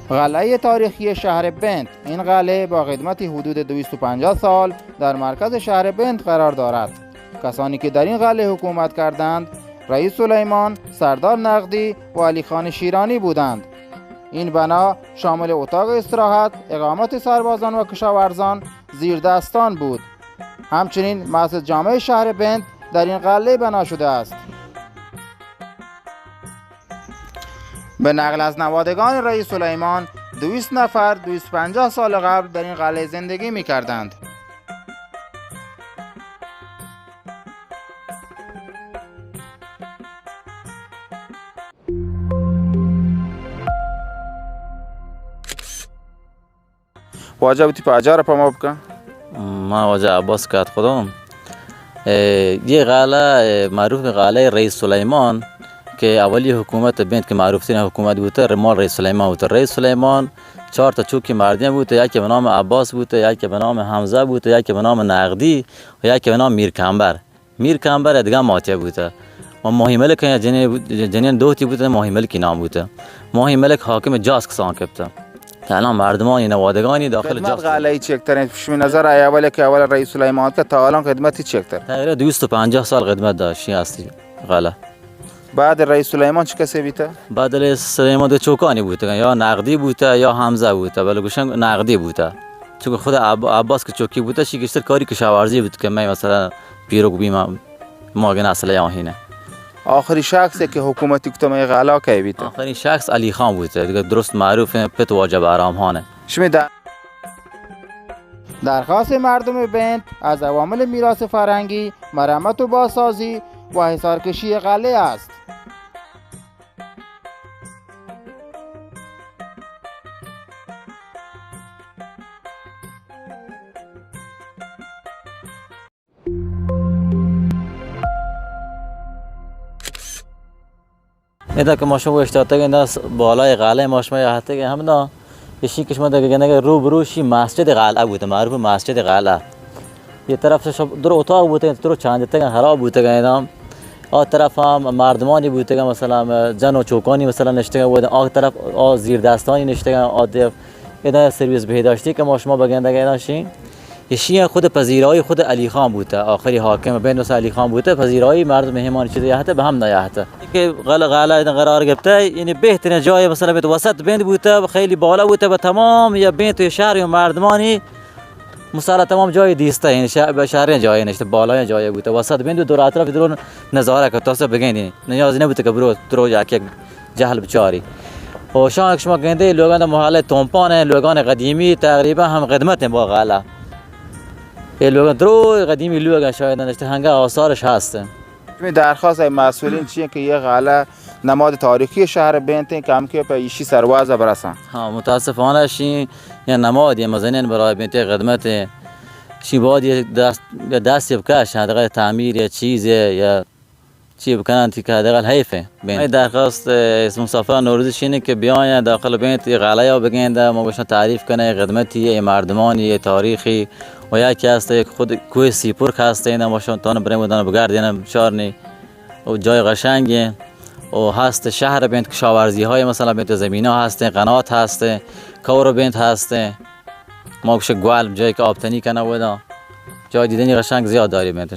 قلعه تاریخی شهر بنت. این قلعه با قدمتی حدود 250 سال در مرکز شهر بنت قرار دارد. کسانی که در این قلعه حکومت کردند رئیس سلیمان، سردار نقدی و علی خان شیرانی بودند. این بنا شامل اتاق استراحت، اقامت سربازان و کشاورزان، زیردستان بود. همچنین مسجد جامع شهر بنت در این قلعه بنا شده است. به نقل از نوادگان رئیس سلیمان 200 نفر 250 سال قبل در این قلعه زندگی می کردند. واجه بودی پاجا را پا ما بکن؟ ما واجه عباس کات خودم. یه قلعه معروف به قلعه رئیس سلیمان که اولی حکومت بنت که معروف ترین حکومت بوده مال رئیس سلیمان بوده. رئیس سلیمان 4 تا چوکی مردم بوده، یکی به نام عباس بوده، یکی به نام حمزه بوده، یکی به نام نقدی و یکی به نام میرکمبر. میرکمبر دیگه ماته بوده و ماهی ملک جنین دوتی بوده. ماهی ملک نام بوده. ماهی ملک حاکم جاسک سان کبته. الان مردمانی نوادگانی داخل جاسک قلعه چکترین پیش نظر اولی که اول رئیس سلیمان که تا الان خدمتی چکتر تقریبا 250 سال خدمت داشت هستی قلعه. بعد رئیس سلیمان چه کسی بیته؟ بعد رئیس سلیمان دو چوکانی بوده، یا نقدی بوده یا حمزه بوده، ولی گوشن نقدی بوده چون خود عباس که چوکی بوده شی بیشتر کاری کشاورزی بود که من مثلا پیرو بیما ماگن اصله آهینه. آخری شخصی که حکومتی کتمه قلعه کی بیته؟ آخرین شخص علی خان بوده دیگه، درست معروفه پت واجب آرامخانه. درخواست مردم بنت از عوامل میراث فرهنگی مرمت و بازسازی و حصارکشی قلعه است. ایده که ماشما اشتاته که دست بالای قلعه ماشما یا حتی که همنا یشی کشما دیگه روبروشی مسجد قلعه بوده، معروف مسجد قلعه. یه طرفش در اتاق بوده، در چند تا خراب بوده اینا. آ طرف هم مردمانی بوده مثلا جن و چوکانی مثلا نشته بوده. آ طرف زیر دستانی نشته عادی اینا سرویس بهداشتی که ماشما بگنده اینا شین. یشی خود پذیرایی خود علی خان بوده، آخری حاکم بین علی خان بوده. پذیرایی مردم مهمان چیزی حتی به هم نیاحته که قلعه قرار گرفته. یعنی بهترین جای مثلا به وسط بند بوده، خیلی بالا بوده و تمام یا بنت و شهر و مردمانی مثلا تمام جای دیسته. یعنی شهر جای نشته بالای جای بوده، وسط بند و دور اطراف درون نظاره که تاسو بگینی نیاز نبوده که برو درو یک جهل بچاری. و شان شما گنده لوگان محله تومپان لوگان قدیمی تقریبا هم خدمت با قلعه. یه لوگان درو قدیمی لوگان شاید نشته هنگه آثارش هسته. درخواست از مسئولین چیه که یه قلعه نماد تاریخی شهر بنت که هم که پیشی سرواز برسن. ها متاسفانه شی یا نماد یا مزنین برای بنت خدمت شی باید دست بکش حداقل تعمیر یا چیز یا چی بکنن که حداقل حیفه. بنت درخواست اسم مسافر نوروزی شینه که بیاین داخل بنت قلعه بگنده ما بهشون تعریف کنه خدمتی مردمانی تاریخی و یکی هسته خود کوه سیپور هسته اینا ماشون تان بریم بودن بگردین چارنی و جای قشنگی و هست شهر بنت کشاورزی های مثلا بنت زمینه هسته، قنات هسته، کور بنت هسته، ما گوشه گوال جایی که آبتنی کنه بودن جای دیدنی قشنگ زیاد داری بنت.